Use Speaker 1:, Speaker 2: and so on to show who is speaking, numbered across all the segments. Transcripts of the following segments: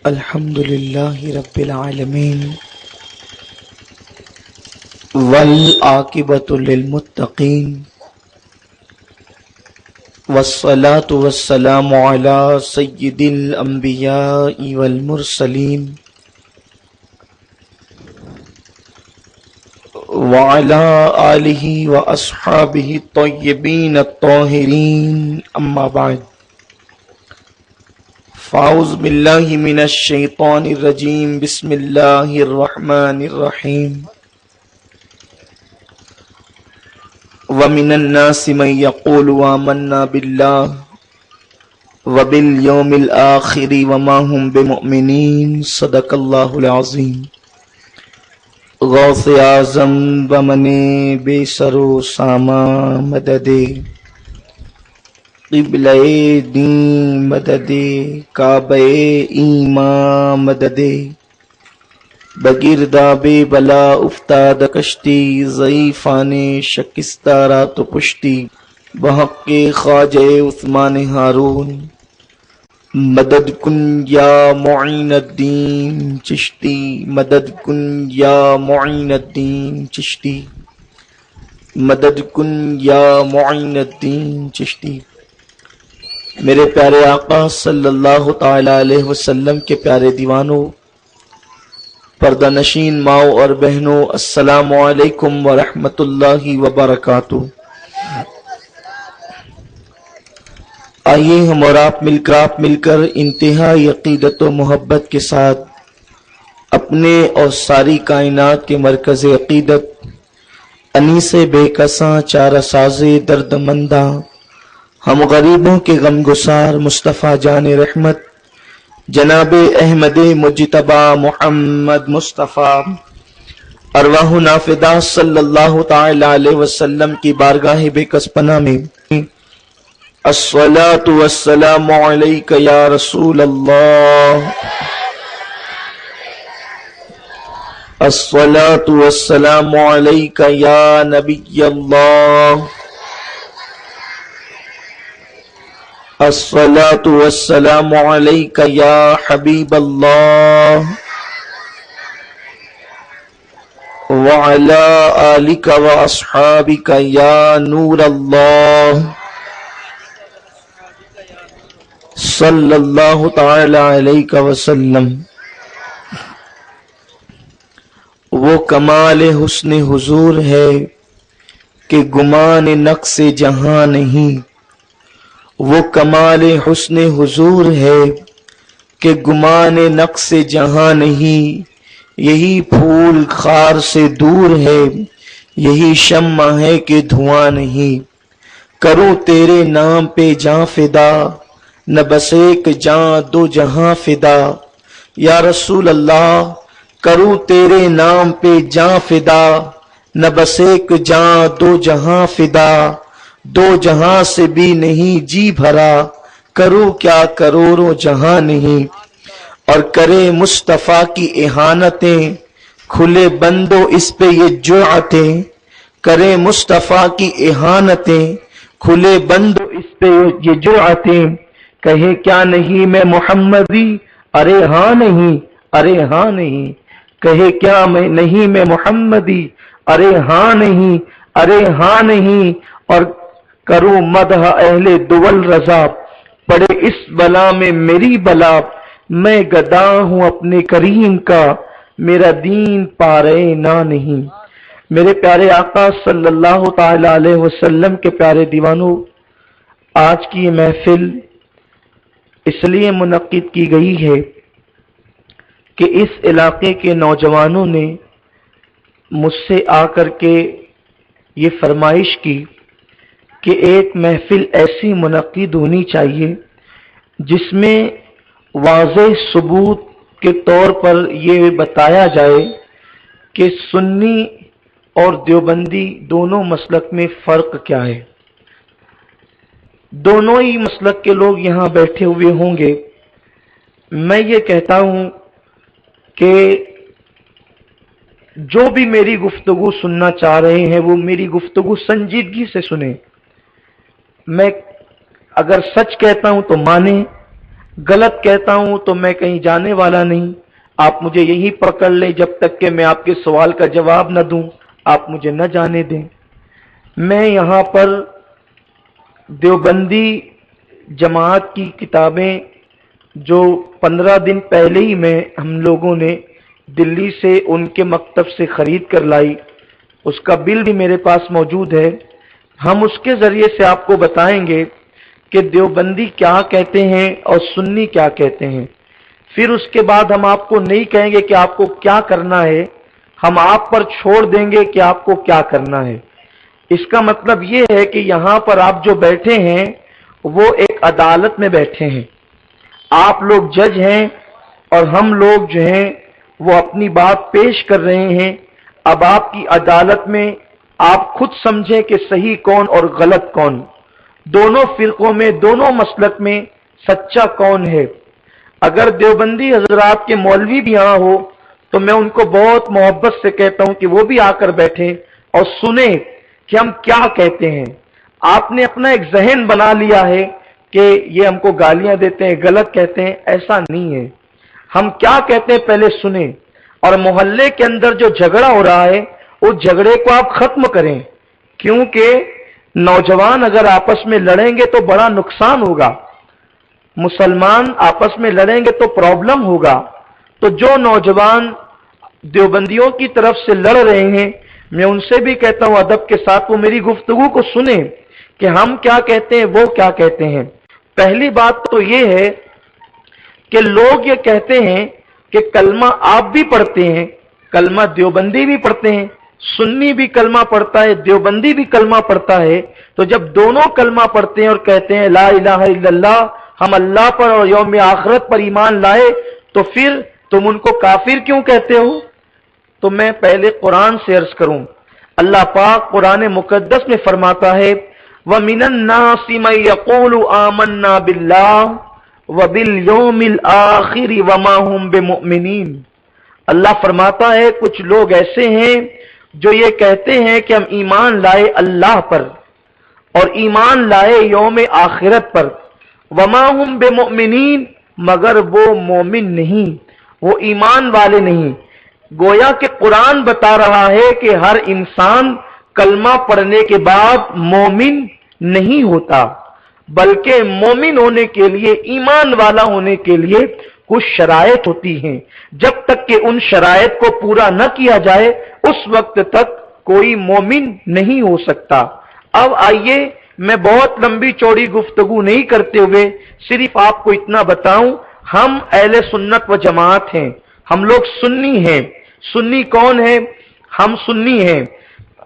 Speaker 1: الحمد للہ رب العالمین والعاقبۃ للمتقین والصلاة والسلام علی سید الانبیاء والمرسلین وعلی آلہ واصحابہ الطیبین الطاہرین اما بعد فاعوذ باللہ من الشیطان الرجیم بسم اللہ الرحمن الرحیم ومن الناس من يقول آمنا باللہ وبالیوم الآخر وما هم بمؤمنین صدق اللہ العظیم۔ غوث اعظم بمن بے سر و ساما مدد قبلہ دین مدد کعبہ ایمان مدد بگرداب بلا افتاد کشتی ضعیفان شکستہ رات و پشتی بحق خواجہ عثمان ہارون مدد کن یا معین الدین چشتی مدد کن یا معین الدین چشتی مدد کن یا معین الدین چشتی۔ میرے پیارے آقا صلی اللہ تعالی علیہ وسلم کے پیارے دیوانوں، پردہ نشین ماؤں اور بہنوں، السلام علیکم ورحمۃ اللہ وبرکاتہ۔ آئیے ہم اور آپ مل کر انتہائی عقیدت و محبت کے ساتھ اپنے اور ساری کائنات کے مرکز عقیدت انیس بے کساں چارہ ساز درد منداں ہم غریبوں کے غم گسار مصطفیٰ جان رحمت جناب احمد مجتبی محمد مصطفیٰ ارواحنا فدا صلی اللہ تعالی علیہ وسلم کی بارگاہ بے کس پناہ میں الصلاۃ والسلام علیک یا رسول اللہ، الصلاۃ والسلام علیک یا نبی اللہ، الصلاۃ والسلام علیک یا حبیب اللہ وعلی آلک واصحابک یا نور اللہ صلی اللہ تعالی علیہ وسلم۔ وہ کمال حسن حضور ہے کہ گمان نقص جہاں نہیں، وہ کمال حسن حضور ہے کہ گمان نقص جہاں نہیں، یہی پھول خار سے دور ہے، یہی شمع ہے کہ دھواں نہیں، کروں تیرے نام پہ جاں فدا، نہ بس ایک جاں دو جہاں فدا، یا رسول اللہ کروں تیرے نام پہ جاں فدا، نہ بس ایک جاں دو جہاں فدا، دو جہاں سے بھی نہیں جی بھرا، کروں کیا کروڑوں جہاں نہیں، اور کرے مصطفیٰ کی اہانتیں کھلے بندو اس پہ یہ جرأتیں، کرے مصطفیٰ کی اہانتیں کھلے بندو اس پہ یہ جرأتیں، کہے کیا نہیں میں محمدی، ارے ہاں نہیں، ارے ہاں نہیں، کہے کیا میں نہیں میں محمدی، ارے ہاں نہیں، ارے ہاں نہیں، اور کروں مدح اہل دول رضا، پڑے اس بلا میں میری بلا، میں گدا ہوں اپنے کریم کا، میرا دین پارے نہ نہیں۔ میرے پیارے آقا صلی اللہ تعالی علیہ وسلم کے پیارے دیوانوں، آج کی یہ محفل اس لیے منعقد کی گئی ہے کہ اس علاقے کے نوجوانوں نے مجھ سے آ کر کے یہ فرمائش کی کہ ایک محفل ایسی منعقد ہونی چاہیے جس میں واضح ثبوت کے طور پر یہ بتایا جائے کہ سنی اور دیوبندی دونوں مسلک میں فرق کیا ہے۔ دونوں ہی مسلک کے لوگ یہاں بیٹھے ہوئے ہوں گے۔ میں یہ کہتا ہوں کہ جو بھی میری گفتگو سننا چاہ رہے ہیں وہ میری گفتگو سنجیدگی سے سنیں۔ میں اگر سچ کہتا ہوں تو مانیں، गलत कहता हूं तो मैं कहीं जाने वाला नहीं, आप मुझे यही पकड़ लें जब तक कि मैं आपके सवाल का जवाब न दूं, आप मुझे न जाने दें। मैं यहाँ पर देवबंदी जमात की किताबें जो 15 दिन पहले ही हम लोगों ने दिल्ली से उनके मकतब से खरीद कर लाई, उसका बिल भी मेरे पास मौजूद है। हम उसके जरिए से आपको बताएंगे कि देवबंदी क्या कहते हैं और सुन्नी क्या कहते हैं। फिर उसके बाद हम आपको नहीं कहेंगे कि आपको क्या करना है, हम आप पर छोड़ देंगे कि आपको क्या करना है। इसका मतलब ये है कि यहां पर आप जो बैठे हैं वो एक अदालत में बैठे हैं, आप लोग जज हैं और हम लोग जो हैं वो अपनी बात पेश कर रहे हैं। अब आपकी अदालत में आप खुद समझें कि सही कौन और गलत कौन, दोनों फिरकों में, दोनों मसलक में सच्चा कौन है। अगर देवबंदी हजरात के मौलवी भी यहां हो तो मैं उनको बहुत मोहब्बत से कहता हूं कि वो भी आकर बैठे और सुने कि हम क्या कहते हैं। आपने अपना एक जहन बना लिया है कि ये हमको गालियां देते हैं, गलत कहते हैं, ऐसा नहीं है। हम क्या कहते हैं पहले सुने, और मोहल्ले के अंदर जो झगड़ा हो रहा है उस झगड़े को आप खत्म करें, क्योंकि नौजवान अगर आपस में लड़ेंगे तो बड़ा नुकसान होगा, मुसलमान आपस में लड़ेंगे तो प्रॉब्लम होगा। तो जो नौजवान देवबंदियों की तरफ से लड़ रहे हैं, मैं उनसे भी कहता हूं अदब के साथ वो मेरी गुफ्तगू को सुने कि हम क्या कहते हैं, वो क्या कहते हैं। पहली बात तो ये है कि लोग ये कहते हैं कि कलमा आप भी पढ़ते हैं, कलमा देवबंदी भी पढ़ते हैं, सुन्नी भी कलमा पढ़ता है, देवबंदी भी कलमा पढ़ता है। तो जब दोनों कलमा पढ़ते हैं और कहते हैं ला इलाहा इल्लल्लाह, हम अल्लाह पर और यौम आखिरत पर ईमान लाए, तो फिर तुम उनको काफिर क्यों कहते हो। तो मैं पहले कुरान से अर्ज करूं, अल्लाह पाक कुरान मुकद्दस में फरमाता है व मिनन नासी मन यक़ूलु आमन्ना बिल्लाह व बिल यौमिल आखिर व मा हुम बिमुमिनीन। अल्लाह फरमाता है कुछ लोग ऐसे हैं जो ये कहते हैं कि हम ईमान लाए अल्लाह पर और ईमान लाए यौम आखिरत पर, वमा हुम बिमुमिनीन, मगर वो मोमिन नहीं, वो ईमान वाले नहीं। गोया कि कुरान बता रहा है कि हर इंसान कलमा पढ़ने के बाद मोमिन नहीं होता, बल्कि मोमिन होने के लिए, ईमान वाला होने के लिए कुछ शराइत होती हैं। जब तक कि उन शराइत को पूरा न किया जाए उस वक्त तक कोई मोमिन नहीं हो सकता। अब आइए, मैं बहुत लंबी चौड़ी गुफ्तगू नहीं करते हुए सिर्फ आपको इतना बताऊं, हम अहले सुन्नत व जमात हैं, हम लोग सुन्नी हैं। सुन्नी कौन है? हम सुन्नी हैं।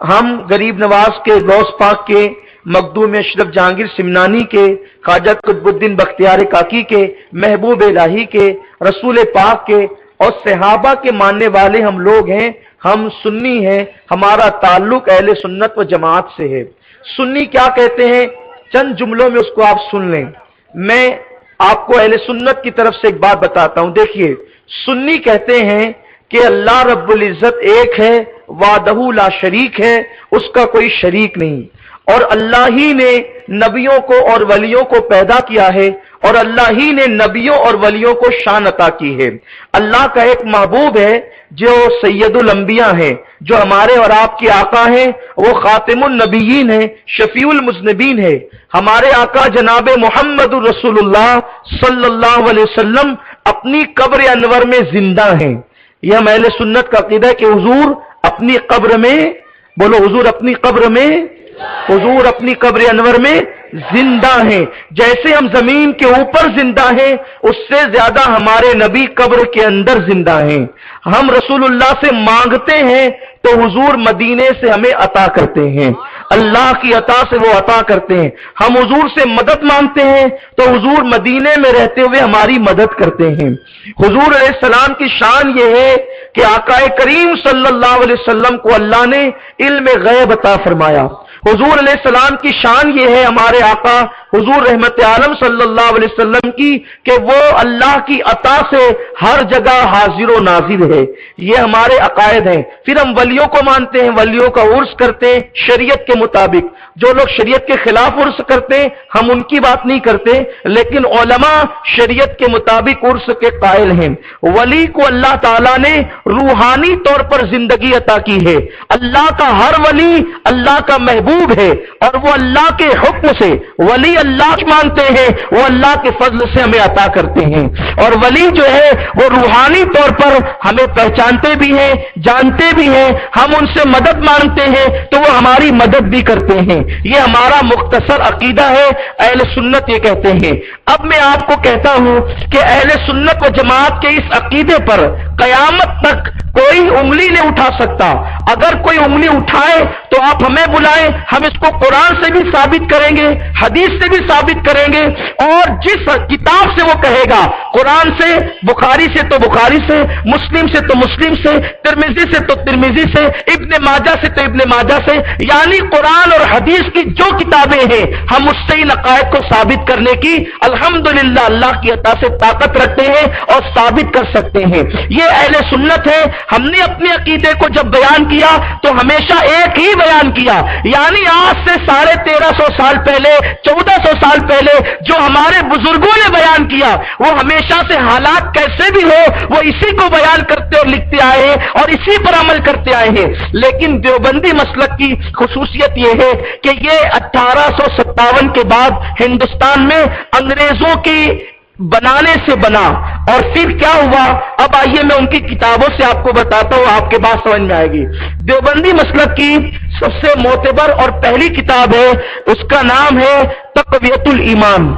Speaker 1: हम गरीब नवाज के, गौस पाक के, मखदूम अशरफ जहांगीर सिमनानी के, ख्वाजा कुतुबुद्दीन बख्तियार काकी के, महबूब इलाही के, रसूल पाक के और सहाबा के मानने वाले हम लोग हैं। हम सुन्नी हैं, हमारा ताल्लुक अहले सुन्नत व जमात से है। सुन्नी क्या कहते हैं, चंद जुमलों में उसको आप सुन लें। मैं आपको अहले सुन्नत की तरफ से एक बात बताता हूं। देखिए, सुन्नी कहते हैं कि अल्लाह रब्बुल इज्जत एक है, वादहू ला शरीक है, उसका कोई शरीक नहीं, और अल्लाह ही ने नबियों को और वलियों को पैदा किया है और अल्लाह ही ने नबियों और वलियों को शान अता की है। अल्लाह का एक महबूब है जो सैयदुल अंबिया है, जो हमारे और आपके आका हैं, वो खातिमुन नबिय्यीन है, शफीउल मुज़निबीन है। हमारे आका जनाब मुहम्मदुर रसूलुल्लाह सल्लल्लाहु अलैहि वसल्लम अपनी कब्र अनवर में जिंदा हैं। यह अहले सुन्नत का अकीदा है कि हुजूर अपनी कब्र में, बोलो हुजूर अपनी कब्र में, हुजूर अपनी कब्र अनवर में जिंदा हैं। जैसे हम जमीन के ऊपर जिंदा हैं, उससे ज्यादा हमारे नबी कब्र के अंदर जिंदा हैं। हम रसूलुल्लाह से मांगते हैं तो हुजूर मदीने से हमें अता करते हैं, अल्लाह की अता से वो अता करते हैं। हम हुजूर से मदद मांगते हैं तो हुजूर मदीने में रहते हुए हमारी मदद करते हैं। हुजूर अलैहिस्सलाम की शान ये है कि आकाए करीम सल्लल्लाहु अलैहि वसल्लम को अल्लाह ने इल्म गैब अता फरमाया। हुजूर अलैहिस्सलाम की शान ये है, हमारे आका हुजूर रहमत आलम सल्लल्लाहु अलैहि वसल्लम की कि वो अल्लाह की अता से हर जगह हाजिर व नाजिर है। ये हमारे अकायद हैं। फिर हम वलियों को मानते हैं, वलियों का उर्स करते हैं शरीयत के मुताबिक। जो लोग शरीयत के खिलाफ उर्स करते हैं हम उनकी बात नहीं करते, लेकिन उलमा शरीयत के मुताबिक उर्स के कायल हैं। वली को अल्लाह ताला ने रूहानी तौर पर जिंदगी अता की है। अल्लाह का हर वली अल्लाह का महबूब है और वो अल्लाह के हुक्म से वली अल्लाह मानते हैं, वो अल्लाह के फजल से हमें अता करते हैं। और वली जो है वो रूहानी तौर पर हमें पहचानते भी हैं, जानते भी हैं। हम उनसे मदद मांगते हैं तो वो हमारी मदद भी करते हैं। ये हमारा मुख्तसर अकीदा है। अहले सुन्नत ये कहते हैं। अब मैं आपको कहता हूं कि अहले सुन्नत व जमात के इस अकीदे पर कयामत तक कोई उंगली नहीं उठा सकता। अगर कोई उंगली उठाए तो आप हमें बुलाएं, हम इसको कुरान से भी साबित करेंगे, हदीस से भी साबित करेंगे। और जिस किताब से वो कहेगा, कुरान से, बुखारी से तो बुखारी से, मुस्लिम से तो मुस्लिम से, तिरमिजी से तो तिरमिजी से, इब्ने माजा से तो इब्ने माजा से, यानी कुरान और हदीस की जो किताबें हैं हम उससे इन अकायद को साबित करने की अल्हम्दुलिल्लाह अल्लाह की अता से ताकत रखते हैं और साबित कर सकते हैं। ये अहले सुन्नत है। हमने अपने अकीदे को जब बयान किया तो हमेशा एक ही बयान किया, यानी आज से 1350 साल पहले, 1400 साल पहले जो हमारे बुजुर्गों ने बयान किया, वो हमेशा से हालात कैसे भी हो वो इसी को बयान करते और लिखते आए हैं और इसी पर अमल करते आए हैं। लेकिन देवबंदी मसलक की खुसूसियत यह है कि ये 1857 के बाद हिंदुस्तान में अंग्रेजों की बनाने से बना। और फिर क्या हुआ, अब आइए मैं उनकी किताबों से आपको बताता हूं, आपके बात समझ में आएगी। देवबंदी मसलक की सबसे मोतबर और पहली किताब है, उसका नाम है तक़वियतुल ईमान।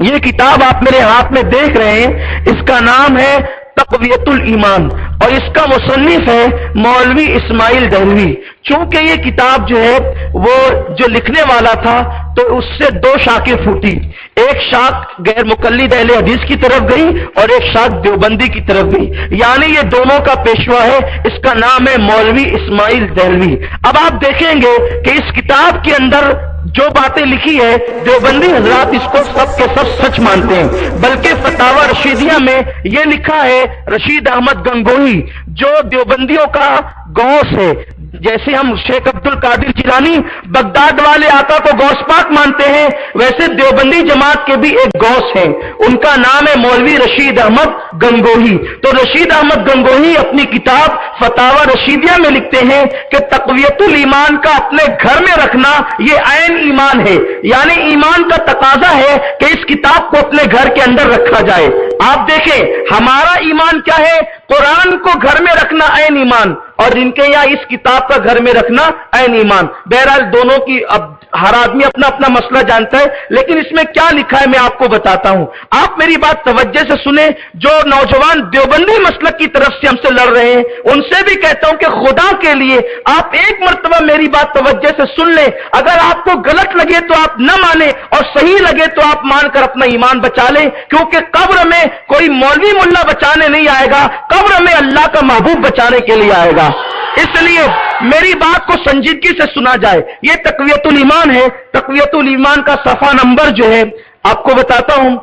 Speaker 1: ये किताब आप मेरे हाथ में देख रहे हैं, इसका नाम है तक़वियतुल ईमान और इसका मुसन्निफ है मौलवी इस्माइल दहलवी। चूंकि ये किताब जो है वो जो लिखने वाला था तो उससे दो शाखें फूटी, एक शाख गैर मुकल्लिद अहले हदीस की तरफ गई और एक शाख देवबंदी की तरफ गई, यानी ये दोनों का पेशवा है। इसका नाम है मौलवी इस्माइल दहलवी। अब आप देखेंगे कि इस किताब के अंदर जो बातें लिखी है देवबंदी हजरात इसको सब के सब सच मानते हैं। बल्कि फतावा रशीदिया में यह लिखा है, रशीद अहमद गंगोही जो देवबंदियों का गौस है, जैसे हम शेख अब्दुल कादिर जिलानी बगदाद वाले आका को गौस पाक मानते हैं, वैसे देवबंदी जमात के भी एक गौस हैं, उनका नाम है मौलवी रशीद अहमद गंगोही। तो रशीद अहमद गंगोही अपनी किताब फतावा रशीदिया में लिखते हैं कि तक़वियतुल ईमान का अपने घर में रखना ये ऐन ईमान है, यानी ईमान का तकाजा है कि इस किताब को अपने घर के अंदर रखा जाए। आप देखें हमारा ईमान क्या है, कुरान को घर में रखना ऐन ईमान, और जिनके यहाँ इस किताब का घर में रखना ऐन ईमान। बहरहाल दोनों की अब हर आदमी अपना अपना मसला जानता है, लेकिन इसमें क्या लिखा है मैं आपको बताता हूं। आप मेरी बात तवज्जो से सुने। जो नौजवान देवबंदी मसलक की तरफ से हमसे लड़ रहे हैं उनसे भी कहता हूं कि खुदा के लिए आप एक मर्तबा मेरी बात तवज्जो से सुन लें। अगर आपको गलत लगे तो आप न माने और सही लगे तो आप मानकर अपना ईमान बचा लें, क्योंकि कब्र में कोई मौलवी मुल्ला बचाने नहीं आएगा, कब्र में अल्लाह का महबूब बचाने के लिए आएगा। इसलिए मेरी बात को संजीदगी से सुना जाए। ये तक़वियतुल ईमान है। तक़वियतुल ईमान का सफा नंबर जो है आपको बताता हूं।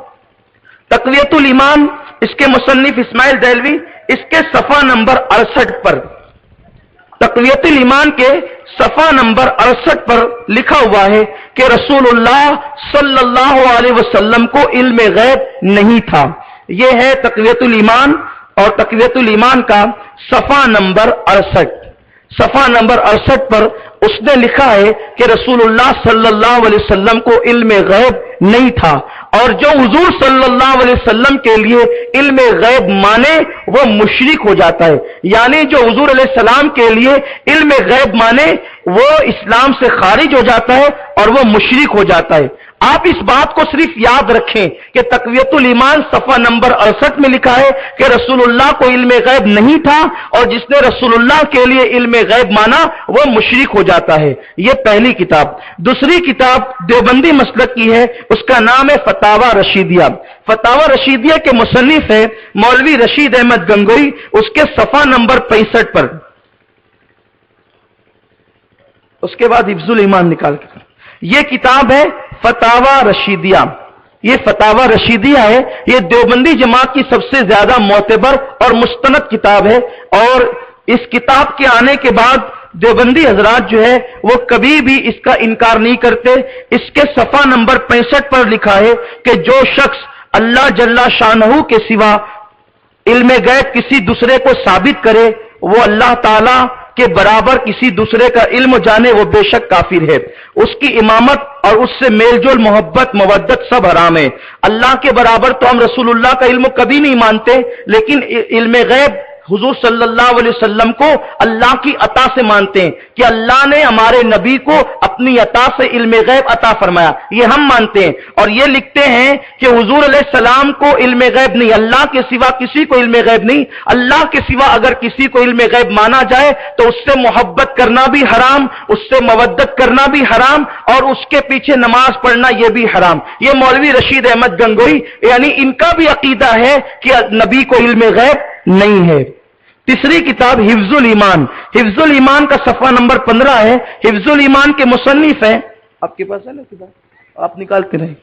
Speaker 1: तक़वियतुल ईमान, इसके मुसन्निफ इस्माइल दहलवी, इसके सफा नंबर 68 पर, तक़वियतुल ईमान के सफा नंबर 68 पर लिखा हुआ है कि रसूलुल्लाह सल्लल्लाहु अलैहि वसल्लम को इल्म गैब नहीं था। यह है तक़वियतुल ईमान और तक़वियतुल ईमान का सफा नंबर 68। सफा नंबर 68 पर उसने लिखा है कि रसूलुल्लाह सल्लल्लाहु अलैहि वसल्लम को इल्म गैब नहीं था, और जो हुजूर सल्लल्लाहु अलैहि वसल्लम के लिए इल्म गैब माने वो मुशरिक हो जाता है। यानी जो हुजूर अलैहि सलाम के लिए इल्म गैब माने वो इस्लाम से खारिज हो जाता है और वो मुशरिक हो जाता है। आप इस बात को सिर्फ याद रखें कि तक़वियतुल ईमान सफा नंबर 68 में लिखा है कि रसूलुल्लाह को इल्म गैब नहीं था और जिसने रसूलुल्लाह के लिए इल्म गैब माना वो मुशरिक हो जाता है। ये पहली किताब। दूसरी किताब देवबंदी मसलक की है, उसका नाम है फतावा रशीदिया। फतावा रशीदिया के मुसन्निफ है मौलवी रशीद अहमद गंगोई, उसके सफा नंबर 65 पर। उसके बाद हिफ्जुल ईमान निकाल कर, यह किताब है فتاوا رشیدیہ، یہ فتاوا رشیدیہ ہے، یہ دیوبندی جماعت کی سب سے زیادہ معتبر اور مستند کتاب ہے، اور اس کتاب کے آنے کے بعد دیوبندی حضرات جو ہے وہ کبھی بھی اس کا انکار نہیں کرتے۔ اس کے صفحہ نمبر 65 پر لکھا ہے کہ جو شخص اللہ جل شانہ کے سوا علم غیب کسی دوسرے کو ثابت کرے وہ اللہ تعالی کے برابر کسی دوسرے کا علم جانے، وہ بے شک کافر ہے۔ اس کی امامت اور اس سے میل جول، محبت، مودت سب حرام ہے۔ اللہ کے برابر تو ہم رسول اللہ کا علم کبھی نہیں مانتے، لیکن علم غیب حضور صلی اللہ علیہ وسلم کو اللہ کی عطا سے مانتے ہیں کہ اللہ نے ہمارے نبی کو اپنی عطا سے علم غیب عطا فرمایا، یہ ہم مانتے ہیں۔ اور یہ لکھتے ہیں کہ حضور علیہ السلام کو علم غیب نہیں، اللہ کے سوا کسی کو علم غیب نہیں، اللہ کے سوا اگر کسی کو علم غیب مانا جائے تو اس سے محبت کرنا بھی حرام، اس سے مودت کرنا بھی حرام، اور اس کے پیچھے نماز پڑھنا یہ بھی حرام۔ یہ مولوی رشید احمد گنگوئی، یعنی ان کا بھی عقیدہ ہے کہ نبی کو علم غیب نہیں ہے۔ تیسری کتاب حفظ الایمان، حفظ الایمان کا صفحہ نمبر 15 ہے۔ حفظ الایمان کے مصنف ہیں، آپ کے پاس ہے نا کتاب، آپ نکالتے رہیں۔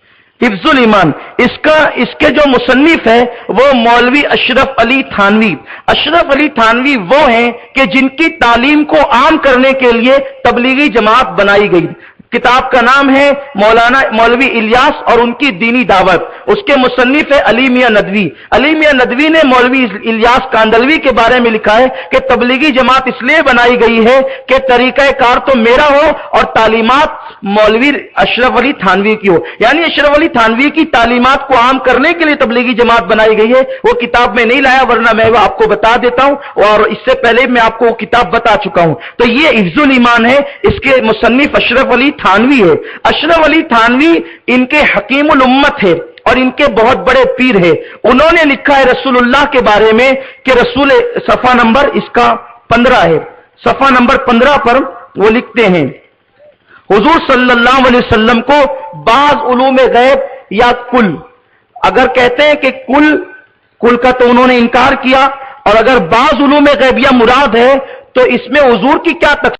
Speaker 1: حفظ الایمان اس کے جو مصنف ہے وہ مولوی اشرف علی تھانوی۔ اشرف علی تھانوی وہ ہیں کہ جن کی تعلیم کو عام کرنے کے لیے تبلیغی جماعت بنائی گئی۔ کتاب کا نام ہے مولانا مولوی الیاس اور ان کی دینی دعوت۔ اس کے مصنف ہے علی میاں ندوی۔ علی میاں ندوی نے مولوی الیاس کاندلوی کے بارے میں لکھا ہے کہ تبلیغی جماعت اس لیے بنائی گئی ہے کہ طریقہ کار تو میرا ہو اور تعلیمات مولوی اشرف علی تھانوی کی ہو، یعنی اشرف علی تھانوی کی تعلیمات کو عام کرنے کے لیے تبلیغی جماعت بنائی گئی ہے۔ وہ کتاب میں نہیں لایا، ورنہ میں وہ آپ کو بتا دیتا ہوں، اور اس سے پہلے میں آپ کو وہ کتاب بتا چکا ہوں۔ تو یہ حفظ الایمان ہے، اس کے مصنف اشرف علی تھانوی ہے۔ اشرف علی تھانوی ان کے حکیم الامت ہے اور ان کے بہت بڑے پیر ہے۔ انہوں نے لکھا ہے رسول اللہ کے بارے میں کہ رسول، صفحہ نمبر اس کا 15 ہے، صفحہ نمبر 15 پر وہ لکھتے ہیں حضور صلی اللہ علیہ وسلم کو بعض علوم غیب یا کل، اگر کہتے ہیں کہ کل کا تو انہوں نے انکار کیا، اور اگر بعض علوم غیبیہ مراد ہے تو اس میں حضور کی کیا تقسیم